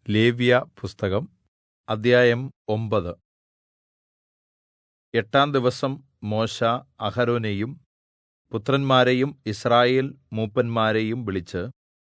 ലേവ്യപുസ്തകം അദ്ധ്യായം 9. എട്ടാം ദിവസം മോശെ അഹരോനെയും പുത്രന്മാരെയും യിസ്രായേൽ മൂപ്പന്മാരെയും വിളിച്ച്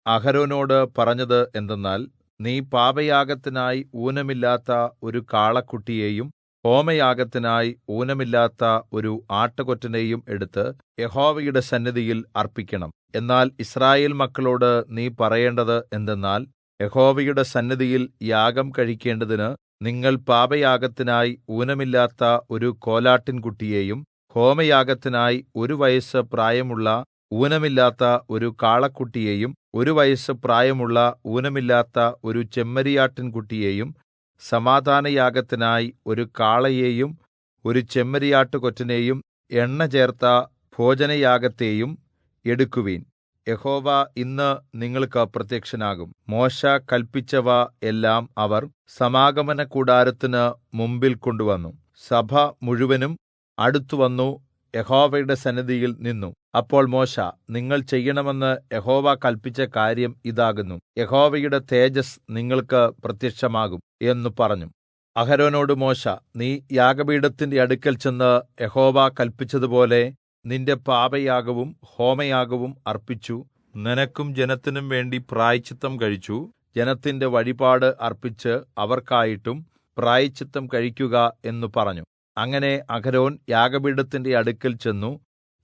അഹരോനോട് പറഞ്ഞത് എന്തെന്നാൽ, നീ പാപയാഗത്തിനായി ഊനമില്ലാത്ത ഒരു കാളക്കുട്ടിയെയും ഹോമയാഗത്തിനായി ഊനമില്ലാത്ത ഒരു ആട്ടുകൊറ്റനെയും എടുത്ത് യഹോവയുടെ സന്നിധിയിൽ അർപ്പിക്കണം. എന്നാൽ യിസ്രായേൽ മക്കളോട് നീ പറയേണ്ടത് എന്തെന്നാൽ, യഹോവയുടെ സന്നിധിയിൽ യാഗം കഴിക്കേണ്ടതിന് നിങ്ങൾ പാപയാഗത്തിനായി ഊനമില്ലാത്ത ഒരു കോലാട്ടിൻകുട്ടിയെയും ഹോമയാഗത്തിനായി ഒരു വയസ്സ് പ്രായമുള്ള ഊനമില്ലാത്ത ഒരു കാളക്കുട്ടിയെയും ഒരു വയസ്സ് പ്രായമുള്ള ഊനമില്ലാത്ത ഒരു ചെമ്മരിയാട്ടിൻകുട്ടിയെയും സമാധാനയാഗത്തിനായി ഒരു കാളയെയും ഒരു ചെമ്മരിയാട്ടുകൊറ്റനെയും എണ്ണ ചേർത്ത ഭോജനയാഗത്തെയും എടുക്കുവിൻ. യഹോവ ഇന്ന് നിങ്ങൾക്ക് പ്രത്യക്ഷനാകും. മോശെ കല്പിച്ചവ എല്ലാം അവർ സമാഗമനകൂടാരത്തിന് മുമ്പിൽ കൊണ്ടുവന്നു. സഭ മുഴുവനും അടുത്തുവന്നു യഹോവയുടെ സന്നിധിയിൽ നിന്നു. അപ്പോൾ മോശെ, നിങ്ങൾ ചെയ്യണമെന്ന് യഹോവ കല്പിച്ച കാര്യം ഇതാകുന്നു. യഹോവയുടെ തേജസ്സ് നിങ്ങൾക്ക് പ്രത്യക്ഷമാകും എന്ന് പറഞ്ഞു. അഹരോനോട് മോശെ, നീ യാഗപീഠത്തിന്റെ അടുക്കൽ ചെന്ന് യഹോവ കല്പിച്ചതുപോലെ നിന്റെ പാപയാഗവും ഹോമയാഗവും അർപ്പിച്ചു. നിനക്കും ജനത്തിനും വേണ്ടി പ്രായശ്ചിത്തം കഴിച്ചു. ജനത്തിന്റെ വഴിപാട് അർപ്പിച്ച് അവർക്കായിട്ടും പ്രായശ്ചിത്തം കഴിക്കുക എന്ന് പറഞ്ഞു. അങ്ങനെ അഹരോൻ യാഗപീഠത്തിന്റെ അടുക്കൽ ചെന്നു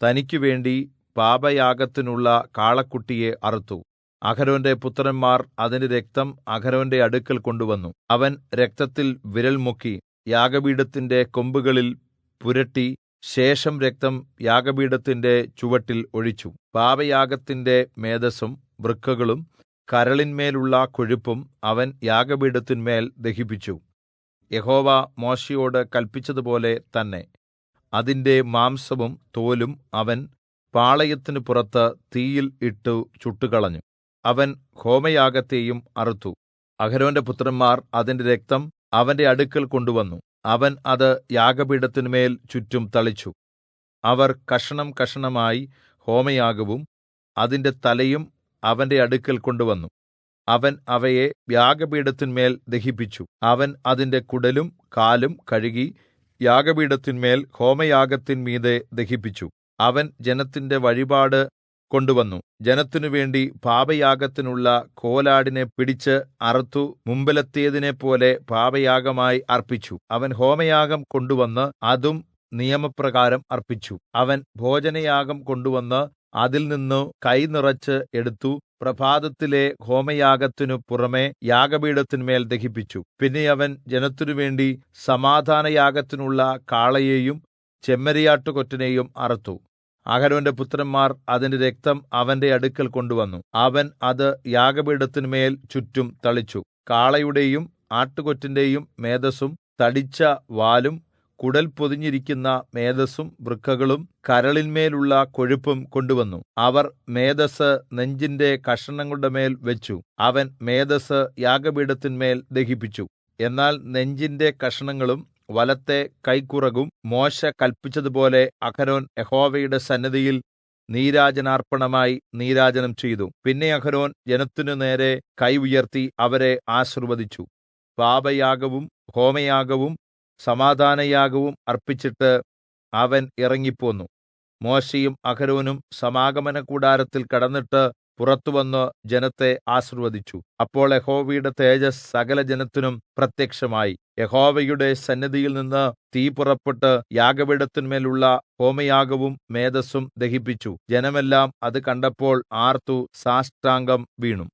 തനിക്കുവേണ്ടി പാപയാഗത്തിനുള്ള കാളക്കുട്ടിയെ അറുത്തു. അഹരോന്റെ പുത്രന്മാർ അതിന്റെ രക്തം അഹരോന്റെ അടുക്കൽ കൊണ്ടുവന്നു. അവൻ രക്തത്തിൽ വിരൽ മുക്കി യാഗപീഠത്തിന്റെ കൊമ്പുകളിൽ പുരട്ടി ശേഷം രക്തം യാഗപീഠത്തിന്റെ ചുവട്ടിൽ ഒഴിച്ചു. പാപയാഗത്തിന്റെ മേദസ്സും വൃക്കകളും കരളിന്മേലുള്ള കൊഴുപ്പും അവൻ യാഗപീഠത്തിന്മേൽ ദഹിപ്പിച്ചു. യഹോവ മോശെയോട് കല്പിച്ചതുപോലെ തന്നെ അതിന്റെ മാംസവും തോലും അവൻ പാളയത്തിനു പുറത്ത് തീയിൽ ഇട്ടു ചുട്ടുകളഞ്ഞു. അവൻ ഹോമയാഗത്തെയും അറുത്തു. അഹരോന്റെ പുത്രന്മാർ അതിന്റെ രക്തം അവന്റെ അടുക്കൽ കൊണ്ടുവന്നു. അവൻ അത് യാഗപീഠത്തിന്മേൽ ചുറ്റും തളിച്ചു. അവർ കഷണം കഷണമായി ഹോമയാഗവും അതിന്റെ തലയും അവന്റെ അടുക്കൽ കൊണ്ടുവന്നു. അവൻ അവയെ യാഗപീഠത്തിന്മേൽ ദഹിപ്പിച്ചു. അവൻ അതിന്റെ കുടലും കാലും കഴുകി യാഗപീഠത്തിന്മേൽ ഹോമയാഗത്തിന്മീതെ ദഹിപ്പിച്ചു. അവൻ ജനത്തിന്റെ വഴിപാട് കൊണ്ടുവന്നു. ജനത്തിനുവേണ്ടി പാപയാഗത്തിനുള്ള കോലാടിനെ പിടിച്ച് അറുത്തു മുമ്പിലത്തേതിനെപ്പോലെ പാപയാഗമായി അർപ്പിച്ചു. അവൻ ഹോമയാഗം കൊണ്ടുവന്ന് അതും നിയമപ്രകാരം അർപ്പിച്ചു. അവൻ ഭോജനയാഗം കൊണ്ടുവന്ന് അതിൽ നിന്നു കൈ നിറച്ച് എടുത്തു പ്രഭാതത്തിലെ ഹോമയാഗത്തിനു പുറമെ യാഗപീഠത്തിന്മേൽ ദഹിപ്പിച്ചു. പിന്നെ അവൻ ജനത്തിനുവേണ്ടി സമാധാനയാഗത്തിനുള്ള കാളയെയും ചെമ്മരിയാട്ടുകൊറ്റനെയും അറുത്തു. അഹരോന്റെ പുത്രന്മാർ അതിന്റെ രക്തം അവന്റെ അടുക്കൽ കൊണ്ടുവന്നു. അവൻ അത് യാഗപീഠത്തിന്മേൽ ചുറ്റും തളിച്ചു. കാളയുടെയും ആട്ടുകൊറ്റന്റെയും മേദസ്സും തടിച്ച വാലും കുടൽ പൊതിഞ്ഞിരിക്കുന്ന മേദസ്സും വൃക്കകളും കരളിന്മേലുള്ള കൊഴുപ്പും കൊണ്ടുവന്നു. അവർ മേദസ്സ് നെഞ്ചിന്റെ കഷണങ്ങളുടെ മേൽ വെച്ചു. അവൻ മേദസ്സ് യാഗപീഠത്തിന്മേൽ ദഹിപ്പിച്ചു. എന്നാൽ നെഞ്ചിന്റെ കഷണങ്ങളും വലത്തെ കൈക്കുറകും മോശെ കല്പിച്ചതുപോലെ അഹരോൻ യഹോവയുടെ സന്നിധിയിൽ നീരാജനാർപ്പണമായി നീരാജനം ചെയ്തു. പിന്നെ അഹരോൻ ജനത്തിനു നേരെ കൈ ഉയർത്തി അവരെ ആശീർവദിച്ചു. പാപയാഗവും ഹോമയാഗവും സമാധാനയാഗവും അർപ്പിച്ചിട്ട് അവൻ ഇറങ്ങിപ്പോന്നു. മോശെയും അഹരോനും സമാഗമനകൂടാരത്തിൽ കടന്നിട്ട് പുറത്തുവന്ന് ജനത്തെ ആശീർവദിച്ചു. അപ്പോൾ യഹോവയുടെ തേജസ്സ് സകല ജനത്തിനും പ്രത്യക്ഷമായി. യഹോവയുടെ സന്നിധിയിൽ നിന്ന് തീ പുറപ്പെട്ട് യാഗപീഠത്തിന്മേലുള്ള ഹോമയാഗവും മേദസ്സും ദഹിപ്പിച്ചു. ജനമെല്ലാം അത് കണ്ടപ്പോൾ ആർത്തു സാഷ്ടാംഗം വീണു.